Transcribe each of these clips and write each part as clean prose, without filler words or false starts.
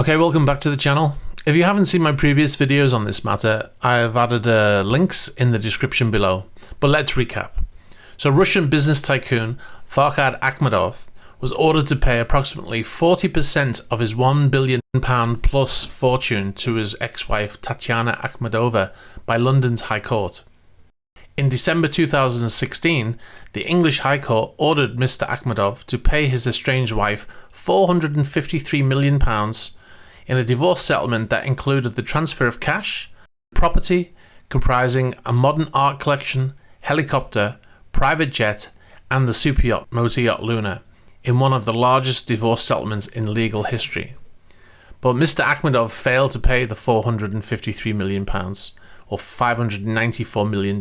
Okay, welcome back to the channel. If you haven't seen my previous videos on this matter, I've added links in the description below. But let's recap. So Russian business tycoon Farhad Akhmedov was ordered to pay approximately 40% of his £1 billion plus fortune to his ex-wife Tatiana Akhmedova by London's High Court. In December 2016, the English High Court ordered Mr. Akhmedov to pay his estranged wife £453 million in a divorce settlement that included the transfer of cash, property comprising a modern art collection, helicopter, private jet, and the superyacht motor yacht Luna, in one of the largest divorce settlements in legal history. But Mr. Akhmedov failed to pay the £453 million, or $594 million,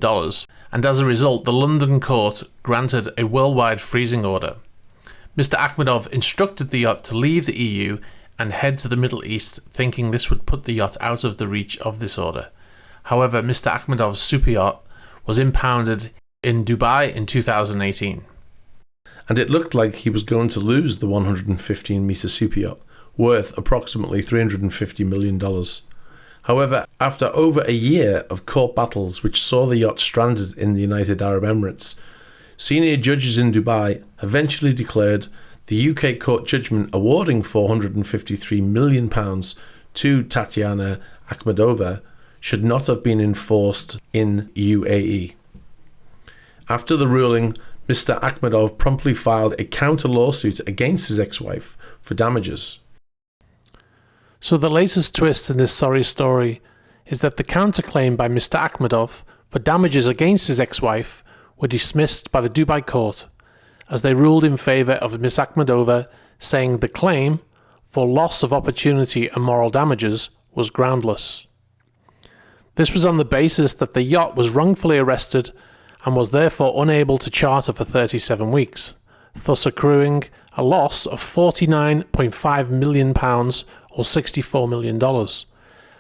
and as a result the London court granted a worldwide freezing order. Mr. Akhmedov instructed the yacht to leave the EU and head to the Middle East, thinking this would put the yacht out of the reach of this order. However, Mr. Akhmedov's superyacht was impounded in Dubai in 2018. And it looked like he was going to lose the 115-metre superyacht, worth approximately $350 million. However, after over a year of court battles which saw the yacht stranded in the United Arab Emirates, senior judges in Dubai eventually declared the UK court judgment awarding £453 million to Tatiana Akhmedova should not have been enforced in UAE. After the ruling, Mr. Akhmedov promptly filed a counter-lawsuit against his ex-wife for damages. So the latest twist in this sorry story is that the counterclaim by Mr. Akhmedov for damages against his ex-wife were dismissed by the Dubai court, as they ruled in favour of Ms. Akhmedova, saying the claim for loss of opportunity and moral damages was groundless. This was on the basis that the yacht was wrongfully arrested and was therefore unable to charter for 37 weeks, thus accruing a loss of £49.5 million or $64 million.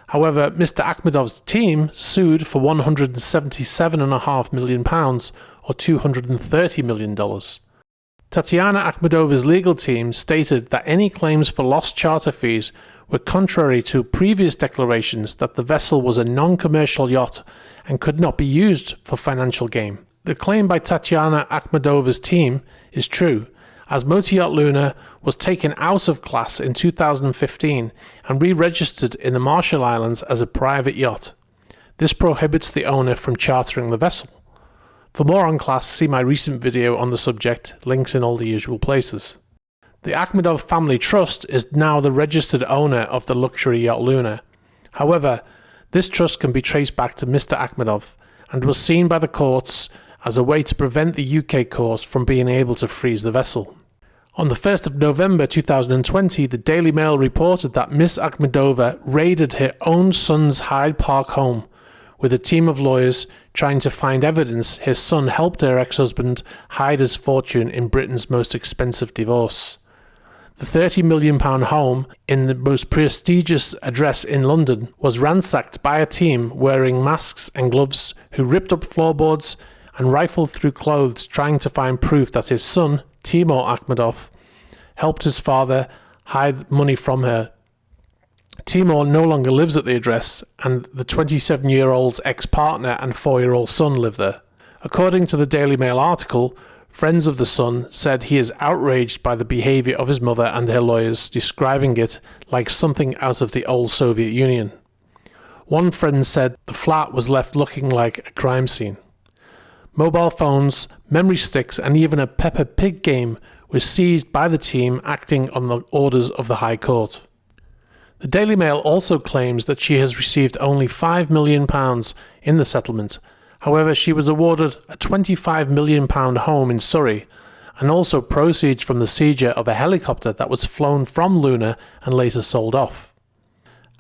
However, Mr. Akhmedov's team sued for £177.5 million or $230 million. Tatiana Akhmedova's legal team stated that any claims for lost charter fees were contrary to previous declarations that the vessel was a non-commercial yacht and could not be used for financial gain. The claim by Tatiana Akhmedova's team is true, as Motor Yacht Luna was taken out of class in 2015 and re-registered in the Marshall Islands as a private yacht. This prohibits the owner from chartering the vessel. For more on class, see my recent video on the subject, links in all the usual places. The Akhmedov Family Trust is now the registered owner of the luxury yacht Luna. However, this trust can be traced back to Mr. Akhmedov and was seen by the courts as a way to prevent the UK court from being able to freeze the vessel. On the 1st of November 2020, the Daily Mail reported that Ms. Akhmedova raided her own son's Hyde Park home with a team of lawyers trying to find evidence his son helped her ex-husband hide his fortune in Britain's most expensive divorce. The £30 million home in the most prestigious address in London was ransacked by a team wearing masks and gloves who ripped up floorboards and rifled through clothes trying to find proof that his son, Timur Akhmedov, helped his father hide money from her. Timur no longer lives at the address, and the 27-year-old's ex-partner and 4-year-old son live there. According to the Daily Mail article, friends of the son said he is outraged by the behaviour of his mother and her lawyers, describing it like something out of the old Soviet Union. One friend said the flat was left looking like a crime scene. Mobile phones, memory sticks, and even a Peppa Pig game was seized by the team acting on the orders of the High Court. The Daily Mail also claims that she has received only £5 million in the settlement. However, she was awarded a £25 million home in Surrey and also proceeds from the seizure of a helicopter that was flown from Luna and later sold off.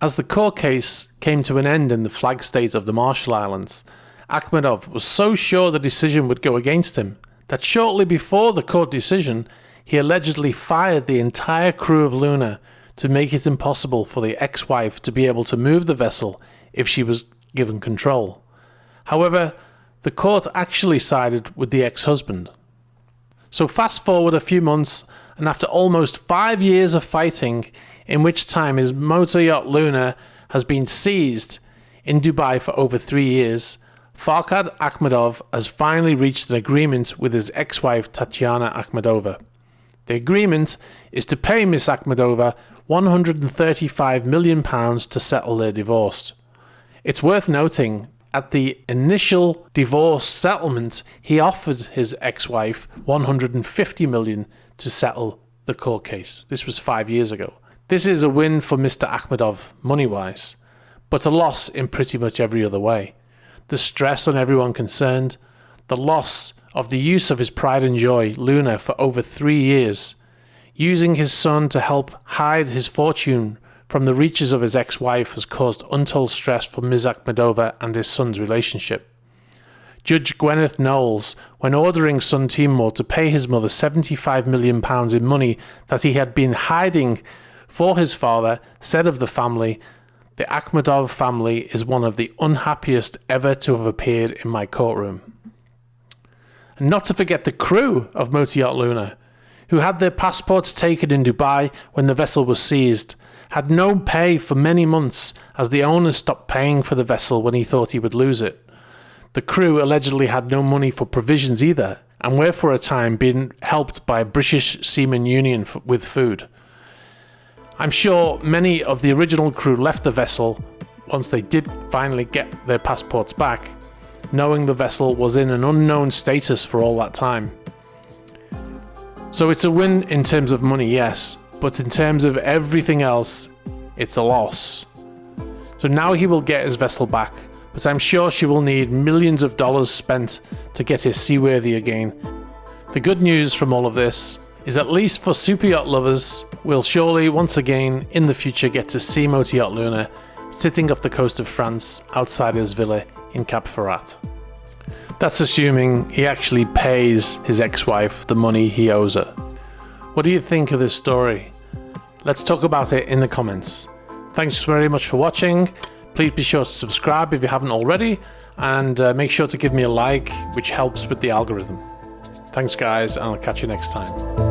As the court case came to an end in the flag state of the Marshall Islands, Akhmedov was so sure the decision would go against him that shortly before the court decision, he allegedly fired the entire crew of Luna to make it impossible for the ex-wife to be able to move the vessel if she was given control. However, the court actually sided with the ex-husband. So fast forward a few months, and after almost 5 years of fighting, in which time his motor yacht Luna has been seized in Dubai for over 3 years, Farhad Akhmedov has finally reached an agreement with his ex-wife Tatyana Akhmedova. The agreement is to pay Miss Akhmedova £135 million to settle their divorce. It's worth noting, at the initial divorce settlement, he offered his ex-wife £150 million to settle the court case. This was 5 years ago. This is a win for Mr. Akhmedov, money-wise, but a loss in pretty much every other way. The stress on everyone concerned, the loss of the use of his pride and joy, Luna, for over 3 years, using his son to help hide his fortune from the reaches of his ex-wife has caused untold stress for Ms. Akhmedova and his son's relationship. Judge Gwyneth Knowles, when ordering son Timur to pay his mother £75 million in money that he had been hiding for his father, said of the family, "The Akhmedov family is one of the unhappiest ever to have appeared in my courtroom." And not to forget the crew of Motor Yacht Luna, who had their passports taken in Dubai when the vessel was seized, had no pay for many months as the owner stopped paying for the vessel when he thought he would lose it. The crew allegedly had no money for provisions either, and were for a time being helped by a British Seamen Union with food. I'm sure many of the original crew left the vessel once they did finally get their passports back, knowing the vessel was in an unknown status for all that time. So it's a win in terms of money, yes, but in terms of everything else, it's a loss. So now he will get his vessel back, but I'm sure she will need millions of dollars spent to get her seaworthy again. The good news from all of this is, at least for super yacht lovers, we'll surely once again in the future get to see Motor Yacht Luna sitting off the coast of France outside his villa in Cap Ferrat. That's assuming he actually pays his ex-wife the money he owes her. What do you think of this story? Let's talk about it in the comments. Thanks very much for watching. Please be sure to subscribe if you haven't already, and make sure to give me a like, which helps with the algorithm. Thanks guys, and I'll catch you next time.